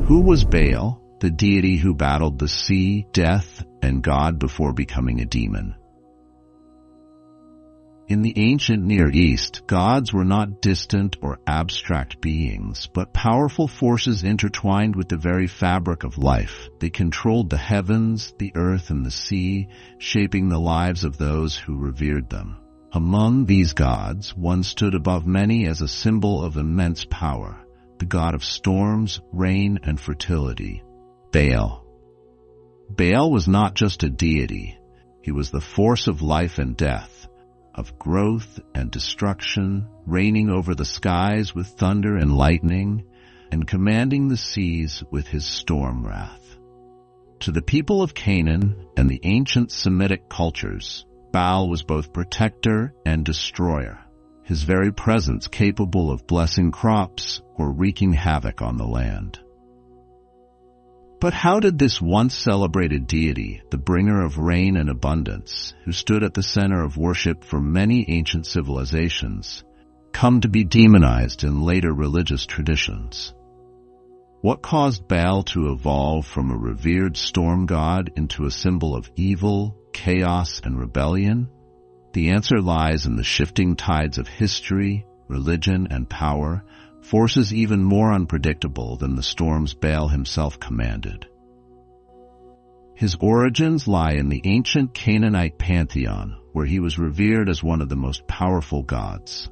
Who was Baal, the deity who battled the sea, death, and God before becoming a demon? In the ancient Near East, gods were not distant or abstract beings, but powerful forces intertwined with the very fabric of life. They controlled the heavens, the earth, and the sea, shaping the lives of those who revered them. Among these gods, one stood above many as a symbol of immense power, the god of storms, rain, and fertility, Baal. Baal was not just a deity. He was the force of life and death, of growth and destruction, reigning over the skies with thunder and lightning, and commanding the seas with his storm wrath. To the people of Canaan and the ancient Semitic cultures, Baal was both protector and destroyer, his very presence capable of blessing crops or wreaking havoc on the land. But how did this once celebrated deity, the bringer of rain and abundance, who stood at the center of worship for many ancient civilizations, come to be demonized in later religious traditions? What caused Baal to evolve from a revered storm god into a symbol of evil, chaos, and rebellion? The answer lies in the shifting tides of history, religion, and power, forces even more unpredictable than the storms Baal himself commanded. His origins lie in the ancient Canaanite pantheon, where he was revered as one of the most powerful gods.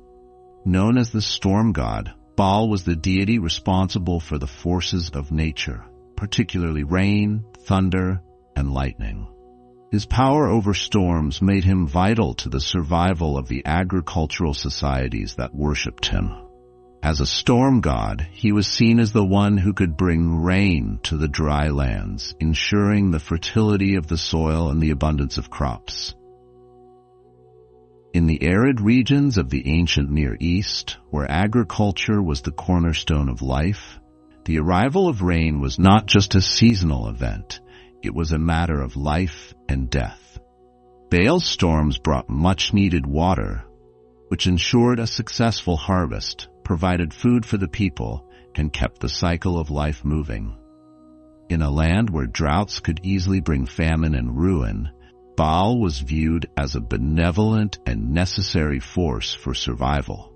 Known as the storm god, Baal was the deity responsible for the forces of nature, particularly rain, thunder, and lightning. His power over storms made him vital to the survival of the agricultural societies that worshipped him. As a storm god, he was seen as the one who could bring rain to the dry lands, ensuring the fertility of the soil and the abundance of crops. In the arid regions of the ancient Near East, where agriculture was the cornerstone of life, the arrival of rain was not just a seasonal event. It was a matter of life and death. Baal's storms brought much-needed water, which ensured a successful harvest, provided food for the people, and kept the cycle of life moving. In a land where droughts could easily bring famine and ruin, Baal was viewed as a benevolent and necessary force for survival.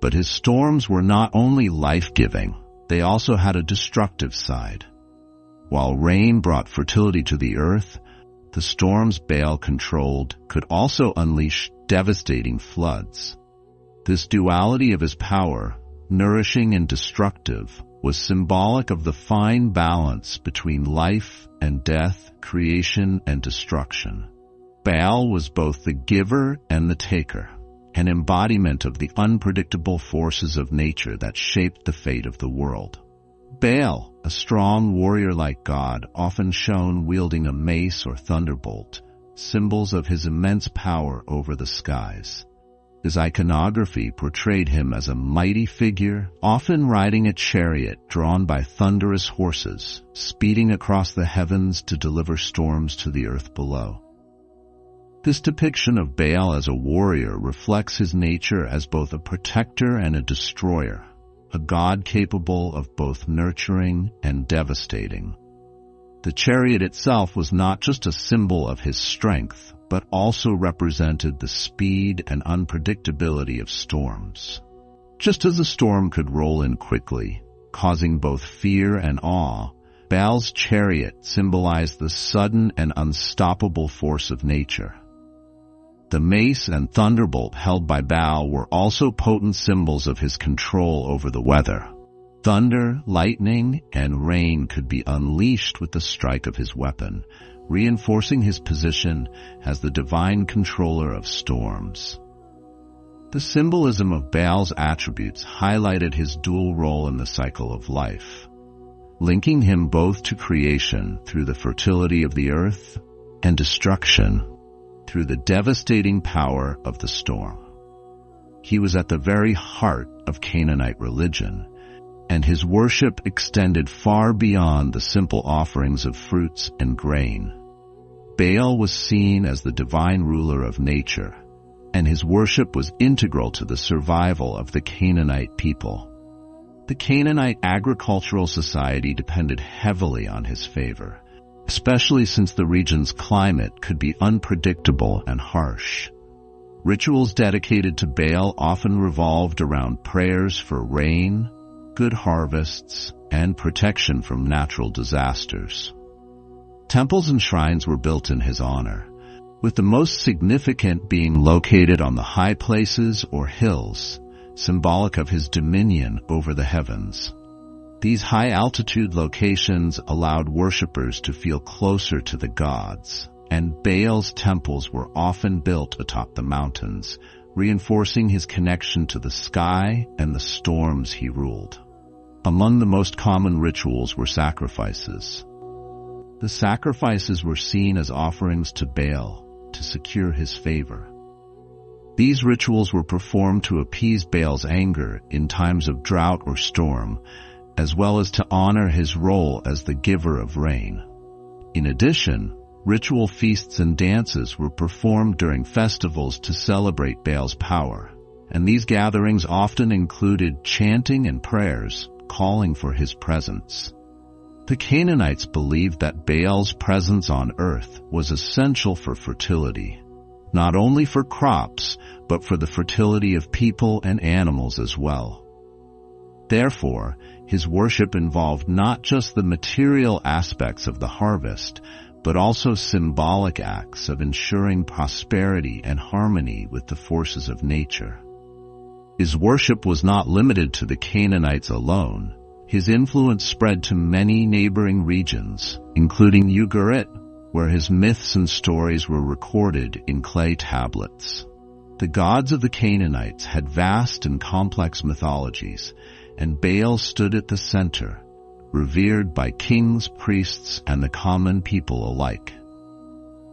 But his storms were not only life-giving, they also had a destructive side. While rain brought fertility to the earth, the storms Baal controlled could also unleash devastating floods. This duality of his power, nourishing and destructive, was symbolic of the fine balance between life and death, creation and destruction. Baal was both the giver and the taker, an embodiment of the unpredictable forces of nature that shaped the fate of the world. Baal, a strong warrior-like god, often shown wielding a mace or thunderbolt, symbols of his immense power over the skies. His iconography portrayed him as a mighty figure, often riding a chariot drawn by thunderous horses, speeding across the heavens to deliver storms to the earth below. This depiction of Baal as a warrior reflects his nature as both a protector and a destroyer, a god capable of both nurturing and devastating. The chariot itself was not just a symbol of his strength, but also represented the speed and unpredictability of storms. Just as a storm could roll in quickly, causing both fear and awe, Baal's chariot symbolized the sudden and unstoppable force of nature. The mace and thunderbolt held by Baal were also potent symbols of his control over the weather. Thunder, lightning, and rain could be unleashed with the strike of his weapon, reinforcing his position as the divine controller of storms. The symbolism of Baal's attributes highlighted his dual role in the cycle of life, linking him both to creation through the fertility of the earth and destruction through the devastating power of the storm. He was at the very heart of Canaanite religion, and his worship extended far beyond the simple offerings of fruits and grain. Baal was seen as the divine ruler of nature, and his worship was integral to the survival of the Canaanite people. The Canaanite agricultural society depended heavily on his favor, especially since the region's climate could be unpredictable and harsh. Rituals dedicated to Baal often revolved around prayers for rain, good harvests, and protection from natural disasters. Temples and shrines were built in his honor, with the most significant being located on the high places or hills, symbolic of his dominion over the heavens. These high-altitude locations allowed worshippers to feel closer to the gods, and Baal's temples were often built atop the mountains, reinforcing his connection to the sky and the storms he ruled. Among the most common rituals were sacrifices. The sacrifices were seen as offerings to Baal to secure his favor. These rituals were performed to appease Baal's anger in times of drought or storm, as well as to honor his role as the giver of rain. In addition, ritual feasts and dances were performed during festivals to celebrate Baal's power, and these gatherings often included chanting and prayers, calling for his presence. The Canaanites believed that Baal's presence on earth was essential for fertility, not only for crops, but for the fertility of people and animals as well. Therefore, his worship involved not just the material aspects of the harvest, but also symbolic acts of ensuring prosperity and harmony with the forces of nature. His worship was not limited to the Canaanites alone. His influence spread to many neighboring regions, including Ugarit, where his myths and stories were recorded in clay tablets. The gods of the Canaanites had vast and complex mythologies, and Baal stood at the center, revered by kings, priests, and the common people alike.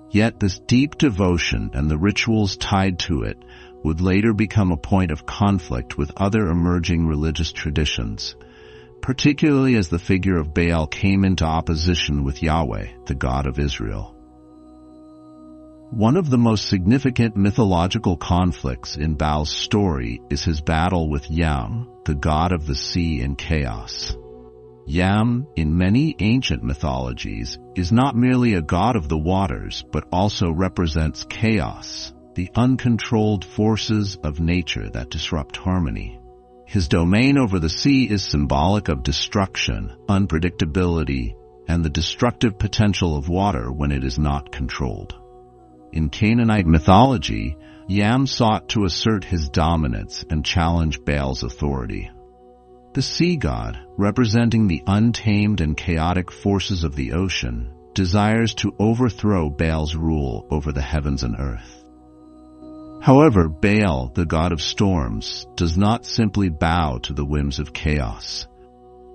Yet this deep devotion and the rituals tied to it would later become a point of conflict with other emerging religious traditions, particularly as the figure of Baal came into opposition with Yahweh, the God of Israel. One of the most significant mythological conflicts in Baal's story is his battle with Yam, the god of the sea and chaos. Yam, in many ancient mythologies, is not merely a god of the waters, but also represents chaos, the uncontrolled forces of nature that disrupt harmony. His domain over the sea is symbolic of destruction, unpredictability, and the destructive potential of water when it is not controlled. In Canaanite mythology, Yam sought to assert his dominance and challenge Baal's authority. The sea god, representing the untamed and chaotic forces of the ocean, desires to overthrow Baal's rule over the heavens and earth. However, Baal, the god of storms, does not simply bow to the whims of chaos.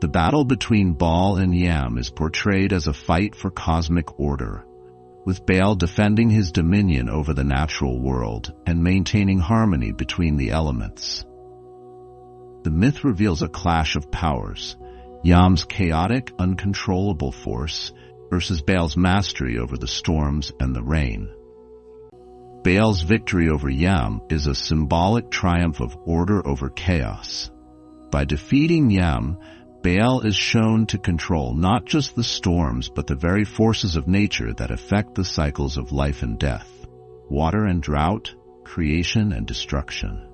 The battle between Baal and Yam is portrayed as a fight for cosmic order, with Baal defending his dominion over the natural world and maintaining harmony between the elements. The myth reveals a clash of powers, Yam's chaotic, uncontrollable force versus Baal's mastery over the storms and the rain. Baal's victory over Yam is a symbolic triumph of order over chaos. By defeating Yam, Baal is shown to control not just the storms but the very forces of nature that affect the cycles of life and death, water and drought, creation and destruction.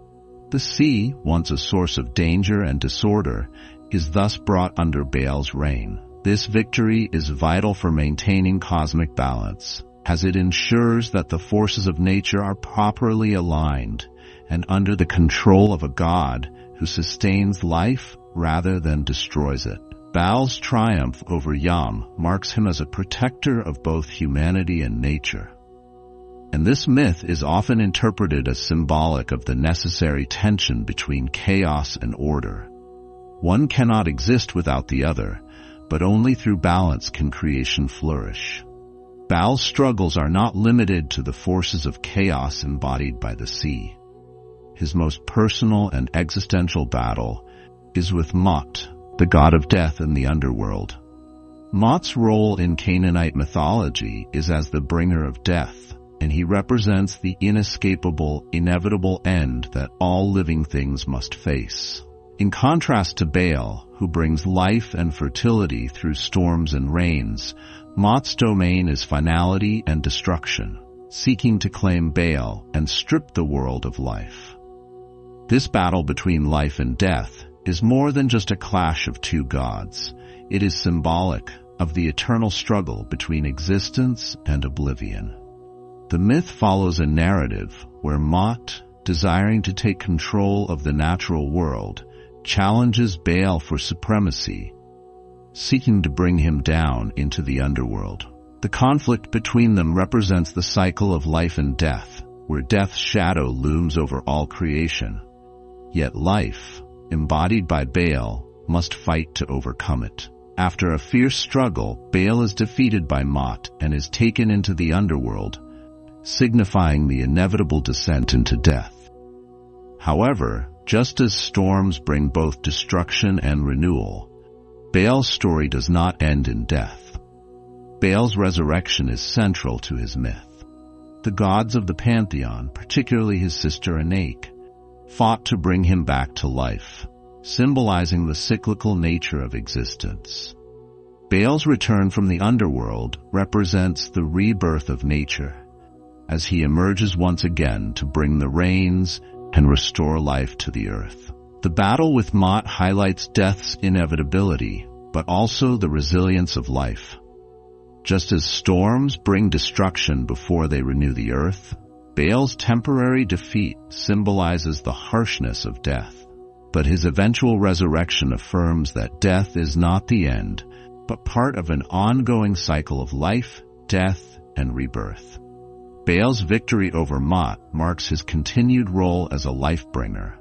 The sea, once a source of danger and disorder, is thus brought under Baal's reign. This victory is vital for maintaining cosmic balance, as it ensures that the forces of nature are properly aligned and under the control of a god who sustains life rather than destroys it. Baal's triumph over Yam marks him as a protector of both humanity and nature. And this myth is often interpreted as symbolic of the necessary tension between chaos and order. One cannot exist without the other, but only through balance can creation flourish. Baal's struggles are not limited to the forces of chaos embodied by the sea. His most personal and existential battle is with Mot, the god of death in the underworld. Mot's role in Canaanite mythology is as the bringer of death, and he represents the inescapable, inevitable end that all living things must face. In contrast to Baal, who brings life and fertility through storms and rains, Mot's domain is finality and destruction, seeking to claim Baal and strip the world of life. This battle between life and death is more than just a clash of two gods. It is symbolic of the eternal struggle between existence and oblivion. The myth follows a narrative where Mot, desiring to take control of the natural world, challenges Baal for supremacy, seeking to bring him down into the underworld. The conflict between them represents the cycle of life and death, where death's shadow looms over all creation. Yet life, embodied by Baal, must fight to overcome it. After a fierce struggle, Baal is defeated by Mot and is taken into the underworld, signifying the inevitable descent into death. However, just as storms bring both destruction and renewal, Baal's story does not end in death. Baal's resurrection is central to his myth. The gods of the pantheon, particularly his sister Anak, fought to bring him back to life, symbolizing the cyclical nature of existence. Baal's return from the underworld represents the rebirth of nature, as he emerges once again to bring the rains and restore life to the earth. The battle with Mot highlights death's inevitability, but also the resilience of life. Just as storms bring destruction before they renew the earth, Baal's temporary defeat symbolizes the harshness of death. But his eventual resurrection affirms that death is not the end, but part of an ongoing cycle of life, death, and rebirth. Baal's victory over Mot marks his continued role as a life-bringer.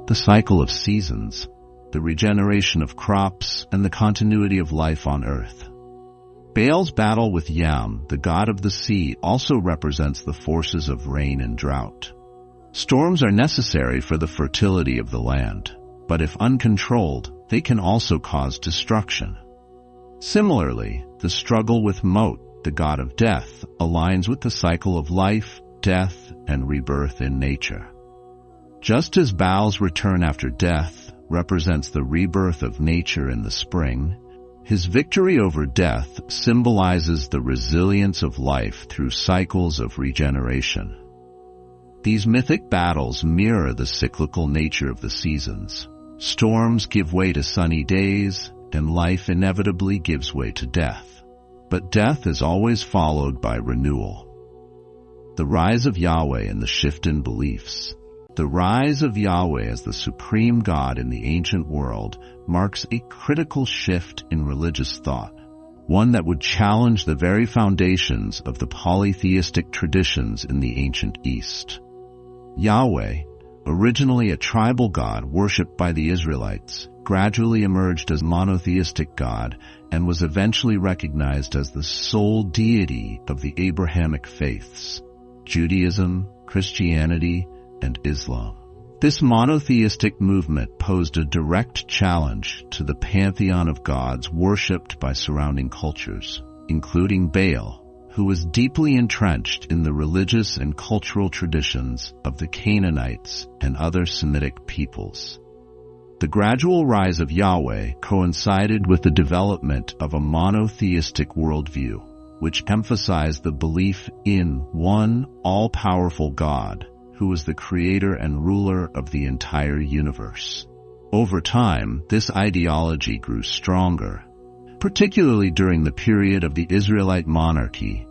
The cycle of seasons, the regeneration of crops, and the continuity of life on earth. Baal's battle with Yam, the god of the sea, also represents the forces of rain and drought. Storms are necessary for the fertility of the land, but if uncontrolled, they can also cause destruction. Similarly, the struggle with Mot, the god of death, aligns with the cycle of life, death, and rebirth in nature. Just as Baal's return after death represents the rebirth of nature in the spring, his victory over death symbolizes the resilience of life through cycles of regeneration. These mythic battles mirror the cyclical nature of the seasons. Storms give way to sunny days, and life inevitably gives way to death. But death is always followed by renewal. The rise of Yahweh and the shift in beliefs. The rise of Yahweh as the supreme God in the ancient world marks a critical shift in religious thought, one that would challenge the very foundations of the polytheistic traditions in the ancient East. Yahweh, originally a tribal god worshipped by the Israelites, gradually emerged as a monotheistic god and was eventually recognized as the sole deity of the Abrahamic faiths, Judaism, Christianity, and Islam. This monotheistic movement posed a direct challenge to the pantheon of gods worshipped by surrounding cultures, including Baal, who was deeply entrenched in the religious and cultural traditions of the Canaanites and other Semitic peoples. The gradual rise of Yahweh coincided with the development of a monotheistic worldview, which emphasized the belief in one all-powerful God who was the creator and ruler of the entire universe. Over time, this ideology grew stronger, particularly during the period of the Israelite monarchy,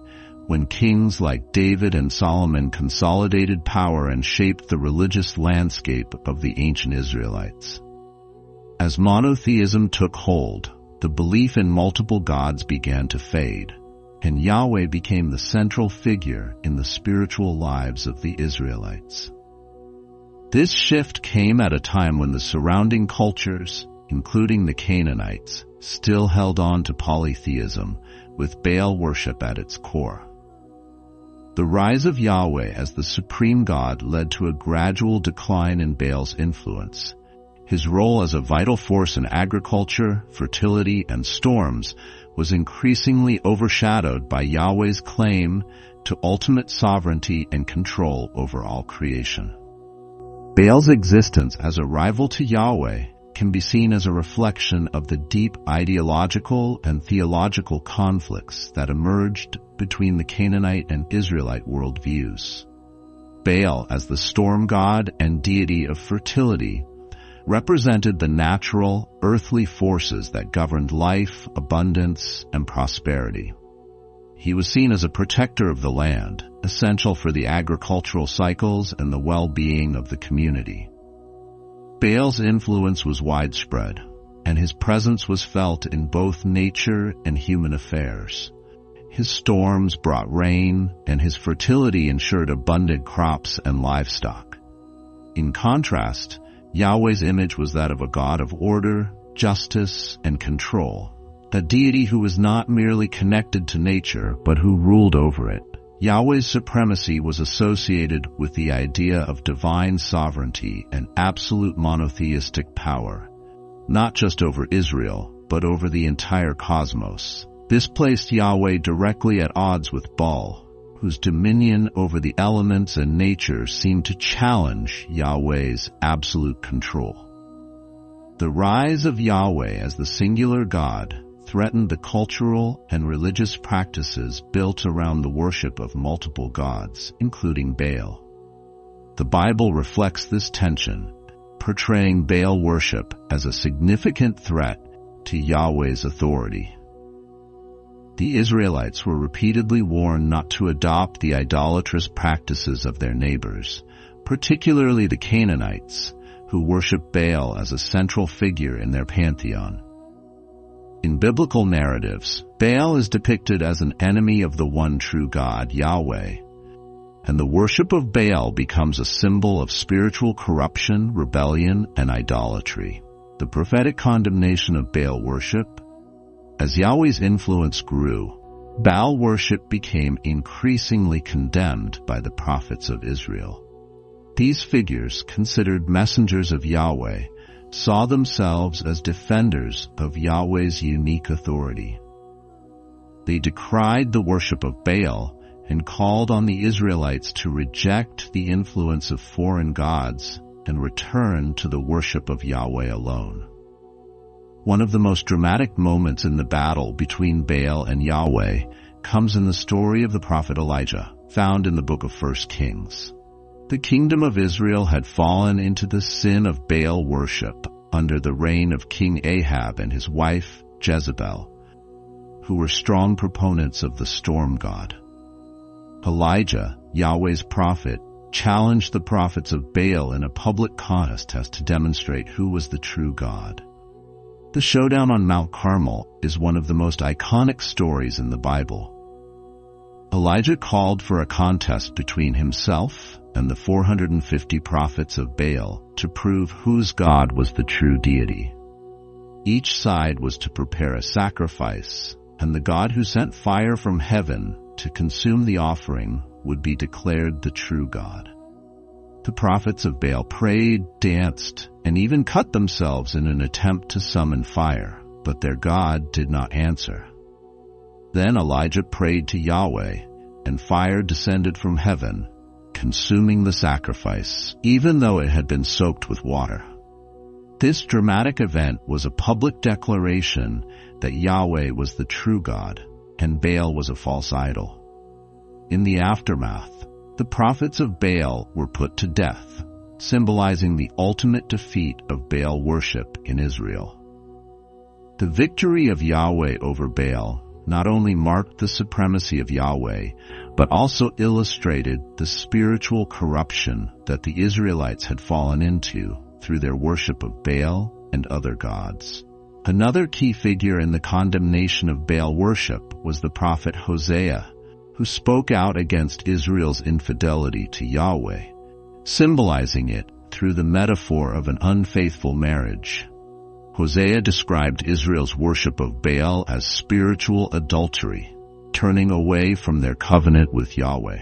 when kings like David and Solomon consolidated power and shaped the religious landscape of the ancient Israelites. As monotheism took hold, the belief in multiple gods began to fade, and Yahweh became the central figure in the spiritual lives of the Israelites. This shift came at a time when the surrounding cultures, including the Canaanites, still held on to polytheism, with Baal worship at its core. The rise of Yahweh as the supreme God led to a gradual decline in Baal's influence. His role as a vital force in agriculture, fertility, and storms was increasingly overshadowed by Yahweh's claim to ultimate sovereignty and control over all creation. Baal's existence as a rival to Yahweh can be seen as a reflection of the deep ideological and theological conflicts that emerged between the Canaanite and Israelite worldviews. Baal, as the storm god and deity of fertility, represented the natural, earthly forces that governed life, abundance, and prosperity. He was seen as a protector of the land, essential for the agricultural cycles and the well-being of the community. Baal's influence was widespread, and his presence was felt in both nature and human affairs. His storms brought rain, and his fertility ensured abundant crops and livestock. In contrast, Yahweh's image was that of a god of order, justice, and control, a deity who was not merely connected to nature, but who ruled over it. Yahweh's supremacy was associated with the idea of divine sovereignty and absolute monotheistic power, not just over Israel, but over the entire cosmos. This placed Yahweh directly at odds with Baal, whose dominion over the elements and nature seemed to challenge Yahweh's absolute control. The rise of Yahweh as the singular God threatened the cultural and religious practices built around the worship of multiple gods, including Baal. The Bible reflects this tension, portraying Baal worship as a significant threat to Yahweh's authority. The Israelites were repeatedly warned not to adopt the idolatrous practices of their neighbors, particularly the Canaanites, who worshiped Baal as a central figure in their pantheon. In biblical narratives, Baal is depicted as an enemy of the one true God, Yahweh, and the worship of Baal becomes a symbol of spiritual corruption, rebellion, and idolatry. The prophetic condemnation of Baal worship. As Yahweh's influence grew, Baal worship became increasingly condemned by the prophets of Israel. These figures, considered messengers of Yahweh, saw themselves as defenders of Yahweh's unique authority. They decried the worship of Baal and called on the Israelites to reject the influence of foreign gods and return to the worship of Yahweh alone. One of the most dramatic moments in the battle between Baal and Yahweh comes in the story of the prophet Elijah, found in the book of 1 Kings. The kingdom of Israel had fallen into the sin of Baal worship under the reign of King Ahab and his wife Jezebel, who were strong proponents of the storm god. Elijah, Yahweh's prophet, challenged the prophets of Baal in a public contest to demonstrate who was the true God. The showdown on Mount Carmel is one of the most iconic stories in the Bible. Elijah called for a contest between himself and the 450 prophets of Baal to prove whose God was the true deity. Each side was to prepare a sacrifice, and the God who sent fire from heaven to consume the offering would be declared the true God. The prophets of Baal prayed, danced, and even cut themselves in an attempt to summon fire, but their God did not answer. Then Elijah prayed to Yahweh, and fire descended from heaven, consuming the sacrifice, even though it had been soaked with water. This dramatic event was a public declaration that Yahweh was the true God, and Baal was a false idol. In the aftermath, the prophets of Baal were put to death, symbolizing the ultimate defeat of Baal worship in Israel. The victory of Yahweh over Baal not only marked the supremacy of Yahweh, but also illustrated the spiritual corruption that the Israelites had fallen into through their worship of Baal and other gods. Another key figure in the condemnation of Baal worship was the prophet Hosea, who spoke out against Israel's infidelity to Yahweh, symbolizing it through the metaphor of an unfaithful marriage. Hosea described Israel's worship of Baal as spiritual adultery, turning away from their covenant with Yahweh.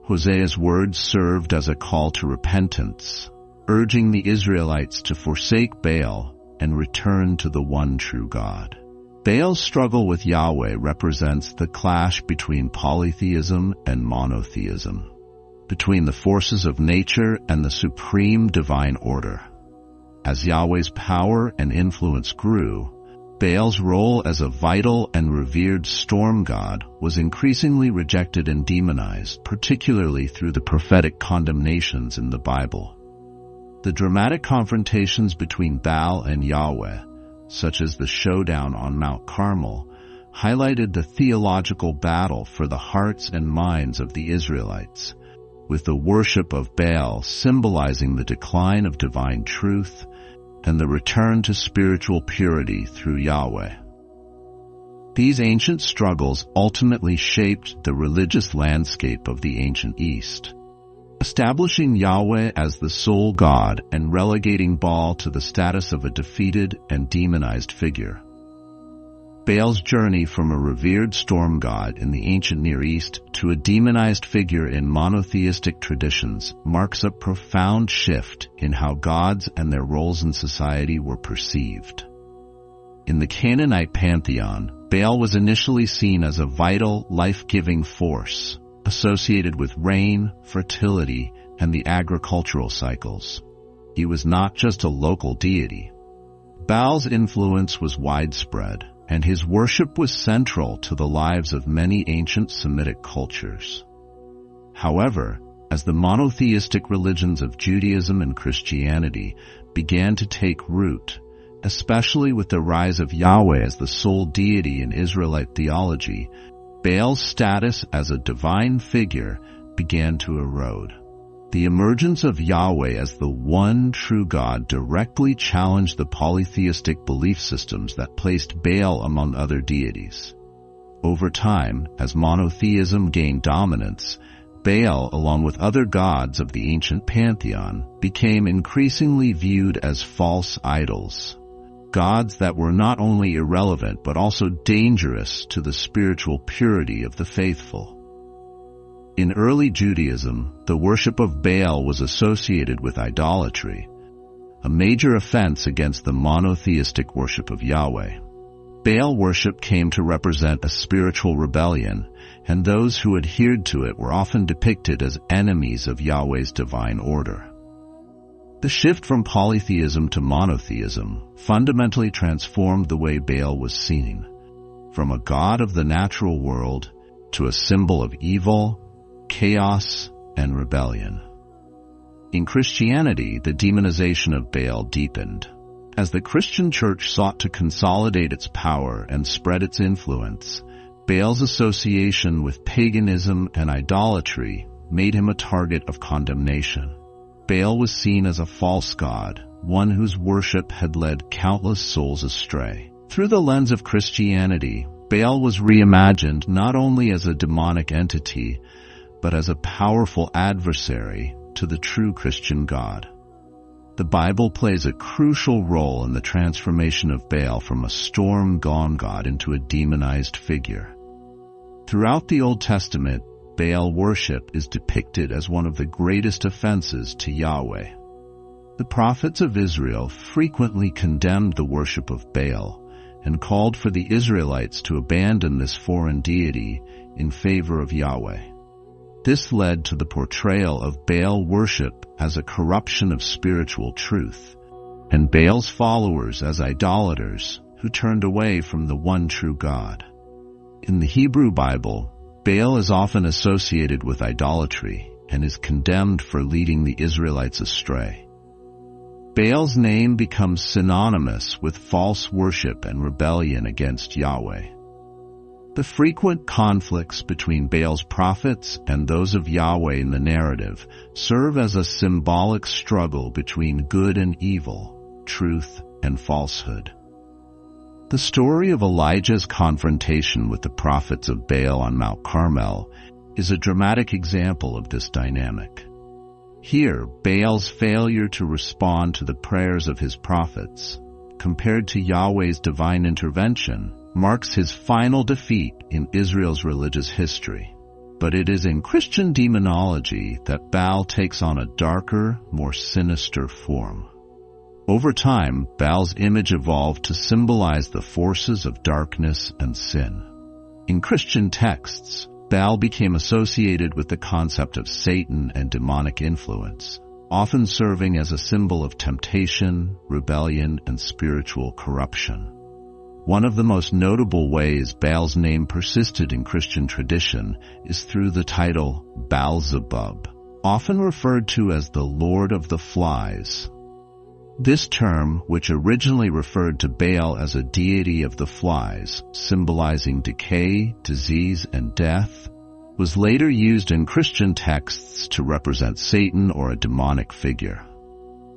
Hosea's words served as a call to repentance, urging the Israelites to forsake Baal and return to the one true God. Baal's struggle with Yahweh represents the clash between polytheism and monotheism, between the forces of nature and the supreme divine order. As Yahweh's power and influence grew, Baal's role as a vital and revered storm god was increasingly rejected and demonized, particularly through the prophetic condemnations in the Bible. The dramatic confrontations between Baal and Yahweh, such as the showdown on Mount Carmel, highlighted the theological battle for the hearts and minds of the Israelites, with the worship of Baal symbolizing the decline of divine truth and the return to spiritual purity through Yahweh. These ancient struggles ultimately shaped the religious landscape of the ancient East, establishing Yahweh as the sole God and relegating Baal to the status of a defeated and demonized figure. Baal's journey from a revered storm god in the ancient Near East to a demonized figure in monotheistic traditions marks a profound shift in how gods and their roles in society were perceived. In the Canaanite pantheon, Baal was initially seen as a vital, life-giving force associated with rain, fertility, and the agricultural cycles. He was not just a local deity. Baal's influence was widespread, and his worship was central to the lives of many ancient Semitic cultures. However, as the monotheistic religions of Judaism and Christianity began to take root, especially with the rise of Yahweh as the sole deity in Israelite theology, Baal's status as a divine figure began to erode. The emergence of Yahweh as the one true God directly challenged the polytheistic belief systems that placed Baal among other deities. Over time, as monotheism gained dominance, Baal, along with other gods of the ancient pantheon, became increasingly viewed as false idols, gods that were not only irrelevant but also dangerous to the spiritual purity of the faithful. In early Judaism, the worship of Baal was associated with idolatry, a major offense against the monotheistic worship of Yahweh. Baal worship came to represent a spiritual rebellion, and those who adhered to it were often depicted as enemies of Yahweh's divine order. The shift from polytheism to monotheism fundamentally transformed the way Baal was seen, from a god of the natural world to a symbol of evil, chaos, and rebellion. In Christianity, the demonization of Baal deepened. As the Christian church sought to consolidate its power and spread its influence, Baal's association with paganism and idolatry made him a target of condemnation. Baal was seen as a false god, one whose worship had led countless souls astray. Through the lens of Christianity, Baal was reimagined not only as a demonic entity, but as a powerful adversary to the true Christian God. The Bible plays a crucial role in the transformation of Baal from a storm-gone god into a demonized figure. Throughout the Old Testament, Baal worship is depicted as one of the greatest offenses to Yahweh. The prophets of Israel frequently condemned the worship of Baal and called for the Israelites to abandon this foreign deity in favor of Yahweh. This led to the portrayal of Baal worship as a corruption of spiritual truth, and Baal's followers as idolaters who turned away from the one true God. In the Hebrew Bible, Baal is often associated with idolatry and is condemned for leading the Israelites astray. Baal's name becomes synonymous with false worship and rebellion against Yahweh. The frequent conflicts between Baal's prophets and those of Yahweh in the narrative serve as a symbolic struggle between good and evil, truth and falsehood. The story of Elijah's confrontation with the prophets of Baal on Mount Carmel is a dramatic example of this dynamic. Here, Baal's failure to respond to the prayers of his prophets, compared to Yahweh's divine intervention, marks his final defeat in Israel's religious history. But it is in Christian demonology that Baal takes on a darker, more sinister form. Over time, Baal's image evolved to symbolize the forces of darkness and sin. In Christian texts, Baal became associated with the concept of Satan and demonic influence, often serving as a symbol of temptation, rebellion, and spiritual corruption. One of the most notable ways Baal's name persisted in Christian tradition is through the title Baalzebub, often referred to as the Lord of the Flies. This term, which originally referred to Baal as a deity of the flies, symbolizing decay, disease, and death, was later used in Christian texts to represent Satan or a demonic figure.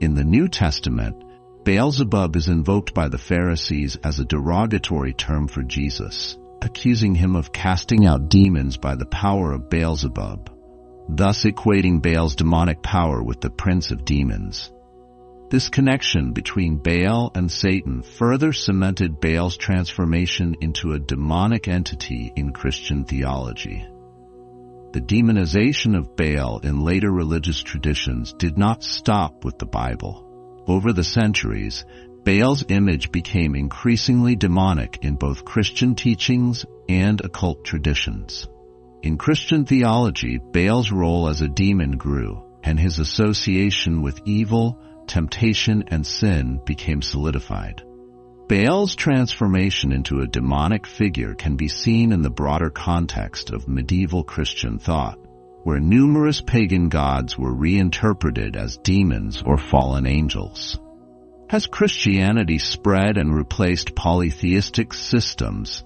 In the New Testament, Baalzebub is invoked by the Pharisees as a derogatory term for Jesus, accusing him of casting out demons by the power of Beelzebub, thus equating Baal's demonic power with the prince of demons. This connection between Baal and Satan further cemented Baal's transformation into a demonic entity in Christian theology. The demonization of Baal in later religious traditions did not stop with the Bible. Over the centuries, Baal's image became increasingly demonic in both Christian teachings and occult traditions. In Christian theology, Baal's role as a demon grew, and his association with evil, temptation, and sin became solidified. Baal's transformation into a demonic figure can be seen in the broader context of medieval Christian thought, where numerous pagan gods were reinterpreted as demons or fallen angels. As Christianity spread and replaced polytheistic systems,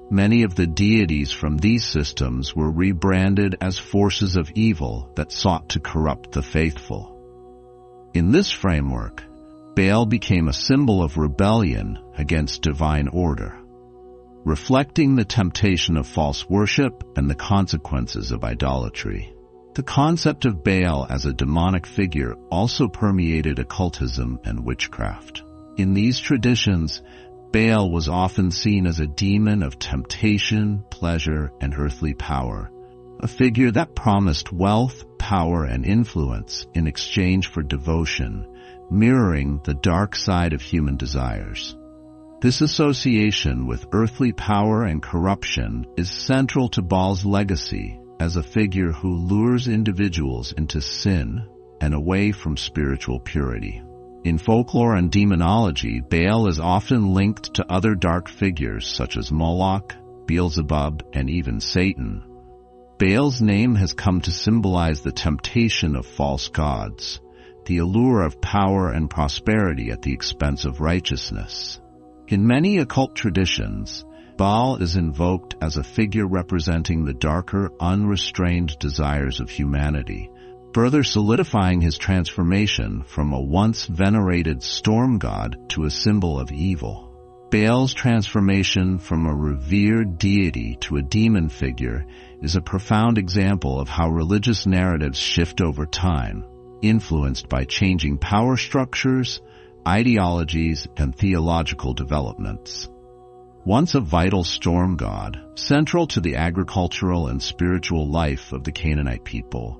many of the deities from these systems were rebranded as forces of evil that sought to corrupt the faithful. In this framework, Baal became a symbol of rebellion against divine order, reflecting the temptation of false worship and the consequences of idolatry. The concept of Baal as a demonic figure also permeated occultism and witchcraft. In these traditions, Baal was often seen as a demon of temptation, pleasure, and earthly power, a figure that promised wealth, power, and influence in exchange for devotion, mirroring the dark side of human desires. This association with earthly power and corruption is central to Baal's legacy as a figure who lures individuals into sin and away from spiritual purity. In folklore and demonology, Baal is often linked to other dark figures such as Moloch, Beelzebub, and even Satan. Baal's name has come to symbolize the temptation of false gods, the allure of power and prosperity at the expense of righteousness. In many occult traditions, Baal is invoked as a figure representing the darker, unrestrained desires of humanity, further solidifying his transformation from a once venerated storm god to a symbol of evil. Baal's transformation from a revered deity to a demon figure is a profound example of how religious narratives shift over time, influenced by changing power structures, ideologies, and theological developments. Once a vital storm god, central to the agricultural and spiritual life of the Canaanite people,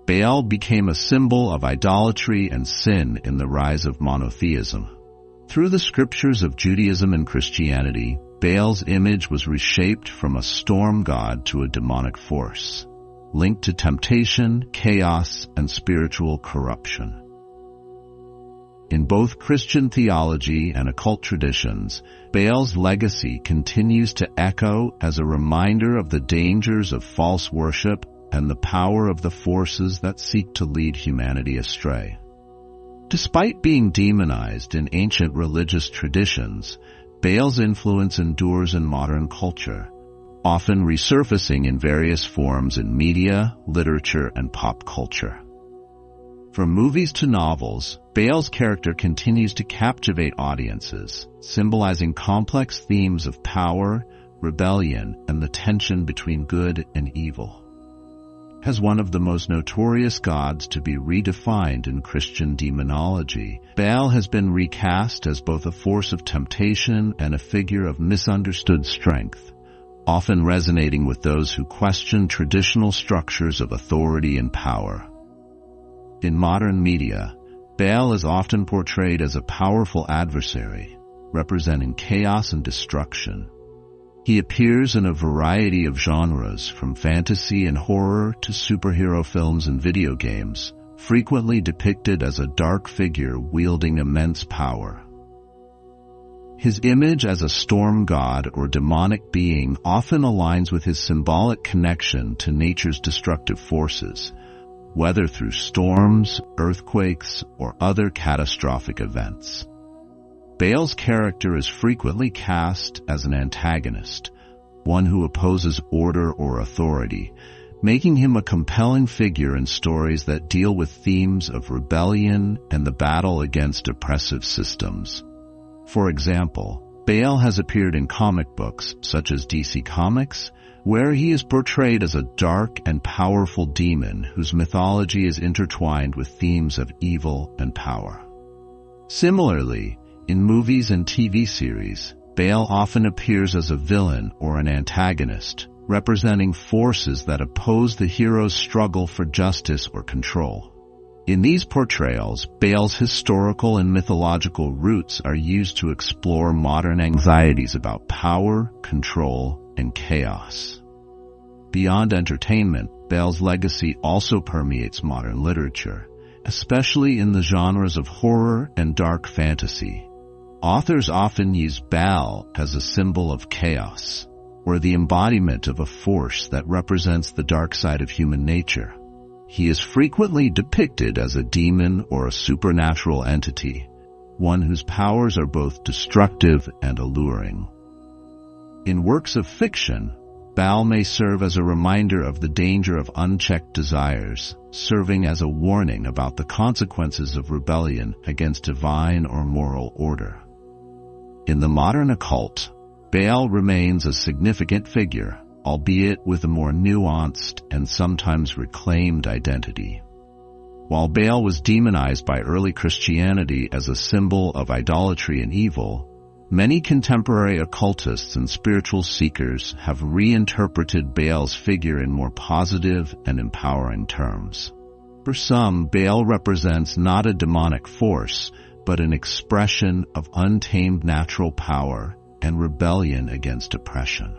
Baal became a symbol of idolatry and sin in the rise of monotheism. Through the scriptures of Judaism and Christianity, Baal's image was reshaped from a storm god to a demonic force, linked to temptation, chaos, and spiritual corruption. In both Christian theology and occult traditions, Baal's legacy continues to echo as a reminder of the dangers of false worship and the power of the forces that seek to lead humanity astray. Despite being demonized in ancient religious traditions, Baal's influence endures in modern culture, often resurfacing in various forms in media, literature, and pop culture. From movies to novels, Baal's character continues to captivate audiences, symbolizing complex themes of power, rebellion, and the tension between good and evil. As one of the most notorious gods to be redefined in Christian demonology, Baal has been recast as both a force of temptation and a figure of misunderstood strength, often resonating with those who question traditional structures of authority and power. In modern media, Baal is often portrayed as a powerful adversary, representing chaos and destruction. He appears in a variety of genres, from fantasy and horror to superhero films and video games, frequently depicted as a dark figure wielding immense power. His image as a storm god or demonic being often aligns with his symbolic connection to nature's destructive forces, whether through storms, earthquakes, or other catastrophic events. Baal's character is frequently cast as an antagonist, one who opposes order or authority, making him a compelling figure in stories that deal with themes of rebellion and the battle against oppressive systems. For example, Baal has appeared in comic books such as DC Comics, where he is portrayed as a dark and powerful demon whose mythology is intertwined with themes of evil and power. Similarly, in movies and TV series, Baal often appears as a villain or an antagonist, representing forces that oppose the hero's struggle for justice or control. In these portrayals, Baal's historical and mythological roots are used to explore modern anxieties about power, control, and chaos. Beyond entertainment, Baal's legacy also permeates modern literature, especially in the genres of horror and dark fantasy. Authors often use Baal as a symbol of chaos, or the embodiment of a force that represents the dark side of human nature. He is frequently depicted as a demon or a supernatural entity, one whose powers are both destructive and alluring. In works of fiction, Baal may serve as a reminder of the danger of unchecked desires, serving as a warning about the consequences of rebellion against divine or moral order. In the modern occult, Baal remains a significant figure, albeit with a more nuanced and sometimes reclaimed identity. While Baal was demonized by early Christianity as a symbol of idolatry and evil, many contemporary occultists and spiritual seekers have reinterpreted Baal's figure in more positive and empowering terms. For some, Baal represents not a demonic force, but an expression of untamed natural power and rebellion against oppression.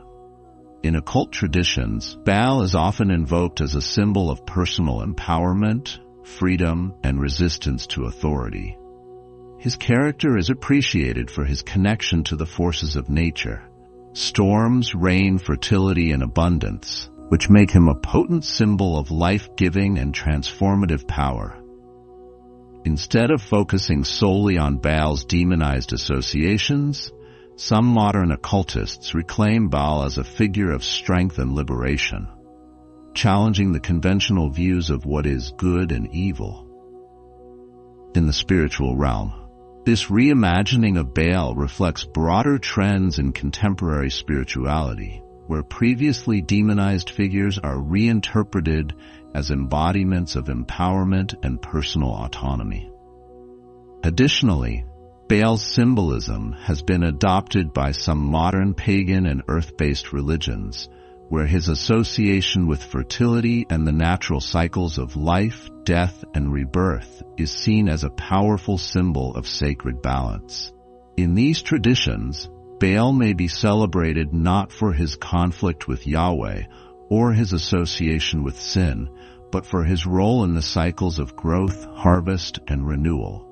In occult traditions, Baal is often invoked as a symbol of personal empowerment, freedom, and resistance to authority. His character is appreciated for his connection to the forces of nature, storms, rain, fertility, and abundance, which make him a potent symbol of life-giving and transformative power. Instead of focusing solely on Baal's demonized associations, some modern occultists reclaim Baal as a figure of strength and liberation, challenging the conventional views of what is good and evil. In the spiritual realm, this reimagining of Baal reflects broader trends in contemporary spirituality, where previously demonized figures are reinterpreted as embodiments of empowerment and personal autonomy. Additionally, Baal's symbolism has been adopted by some modern pagan and earth-based religions, where his association with fertility and the natural cycles of life, death, and rebirth is seen as a powerful symbol of sacred balance. In these traditions, Baal may be celebrated not for his conflict with Yahweh or his association with sin, but for his role in the cycles of growth, harvest, and renewal.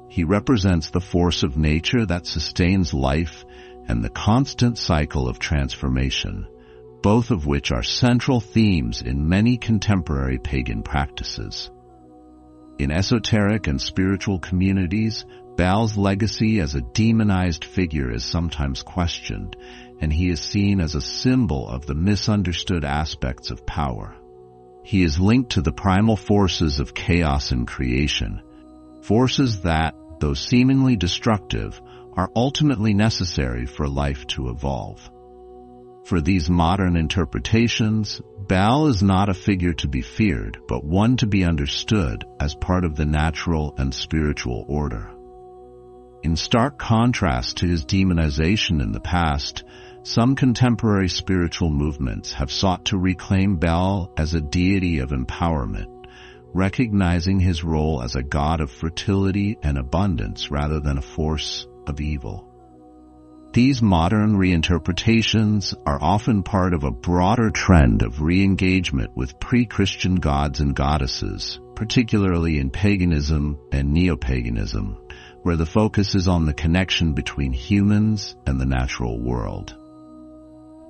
He represents the force of nature that sustains life and the constant cycle of transformation, both of which are central themes in many contemporary pagan practices. In esoteric and spiritual communities, Baal's legacy as a demonized figure is sometimes questioned, and he is seen as a symbol of the misunderstood aspects of power. He is linked to the primal forces of chaos and creation, forces that, though seemingly destructive, are ultimately necessary for life to evolve. For these modern interpretations, Baal is not a figure to be feared, but one to be understood as part of the natural and spiritual order. In stark contrast to his demonization in the past, some contemporary spiritual movements have sought to reclaim Baal as a deity of empowerment, recognizing his role as a god of fertility and abundance rather than a force of evil. These modern reinterpretations are often part of a broader trend of re-engagement with pre-Christian gods and goddesses, particularly in paganism and neo-paganism, where the focus is on the connection between humans and the natural world.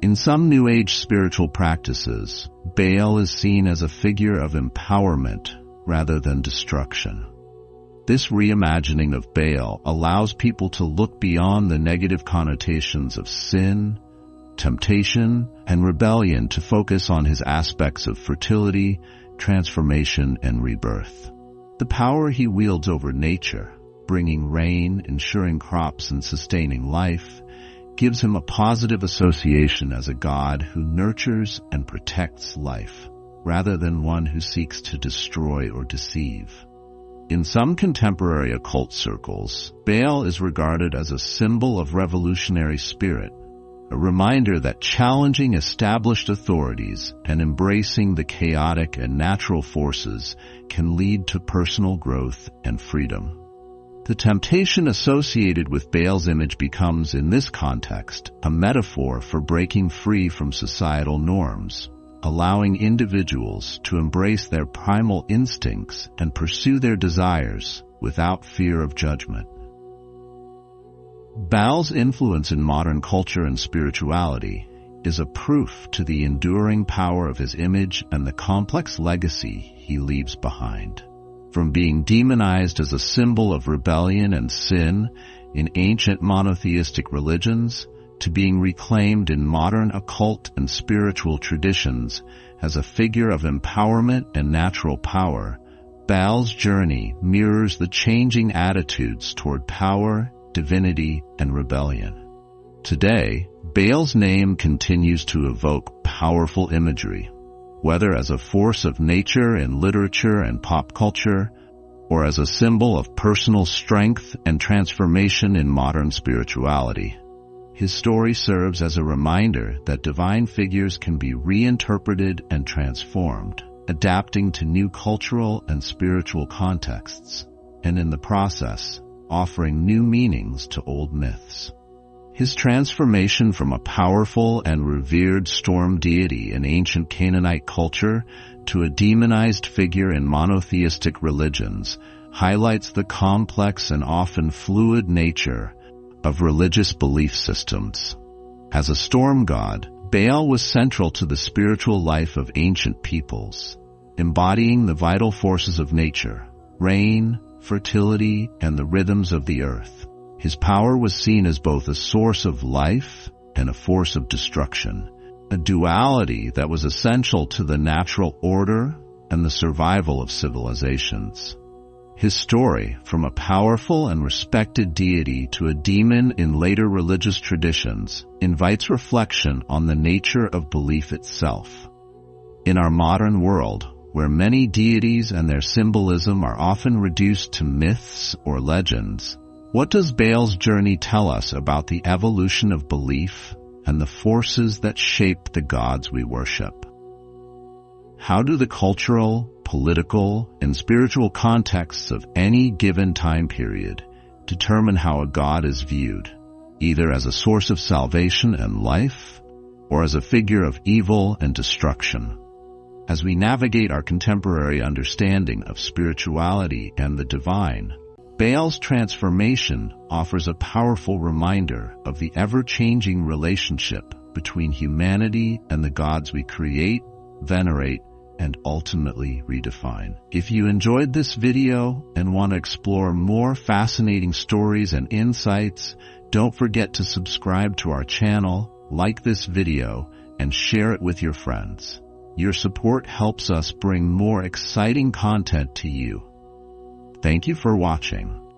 In some New Age spiritual practices, Baal is seen as a figure of empowerment rather than destruction. This reimagining of Baal allows people to look beyond the negative connotations of sin, temptation, and rebellion to focus on his aspects of fertility, transformation, and rebirth. The power he wields over nature, bringing rain, ensuring crops, and sustaining life, gives him a positive association as a god who nurtures and protects life, rather than one who seeks to destroy or deceive. In some contemporary occult circles, Baal is regarded as a symbol of revolutionary spirit, a reminder that challenging established authorities and embracing the chaotic and natural forces can lead to personal growth and freedom. The temptation associated with Baal's image becomes, in this context, a metaphor for breaking free from societal norms, allowing individuals to embrace their primal instincts and pursue their desires without fear of judgment. Baal's influence in modern culture and spirituality is a proof to the enduring power of his image and the complex legacy he leaves behind. From being demonized as a symbol of rebellion and sin in ancient monotheistic religions, to being reclaimed in modern occult and spiritual traditions as a figure of empowerment and natural power, Baal's journey mirrors the changing attitudes toward power, divinity, and rebellion. Today, Baal's name continues to evoke powerful imagery, whether as a force of nature in literature and pop culture, or as a symbol of personal strength and transformation in modern spirituality. His story serves as a reminder that divine figures can be reinterpreted and transformed, adapting to new cultural and spiritual contexts, and in the process, offering new meanings to old myths. His transformation from a powerful and revered storm deity in ancient Canaanite culture to a demonized figure in monotheistic religions highlights the complex and often fluid nature of religious belief systems. As a storm god, Baal was central to the spiritual life of ancient peoples, embodying the vital forces of nature, rain, fertility, and the rhythms of the earth. His power was seen as both a source of life and a force of destruction, a duality that was essential to the natural order and the survival of civilizations. His story, from a powerful and respected deity to a demon in later religious traditions, invites reflection on the nature of belief itself. In our modern world, where many deities and their symbolism are often reduced to myths or legends, what does Baal's journey tell us about the evolution of belief and the forces that shape the gods we worship? How do the cultural, political, and spiritual contexts of any given time period determine how a god is viewed, either as a source of salvation and life, or as a figure of evil and destruction? As we navigate our contemporary understanding of spirituality and the divine, Baal's transformation offers a powerful reminder of the ever-changing relationship between humanity and the gods we create, venerate, and ultimately redefine. If you enjoyed this video and want to explore more fascinating stories and insights, don't forget to subscribe to our channel, like this video, and share it with your friends. Your support helps us bring more exciting content to you. Thank you for watching.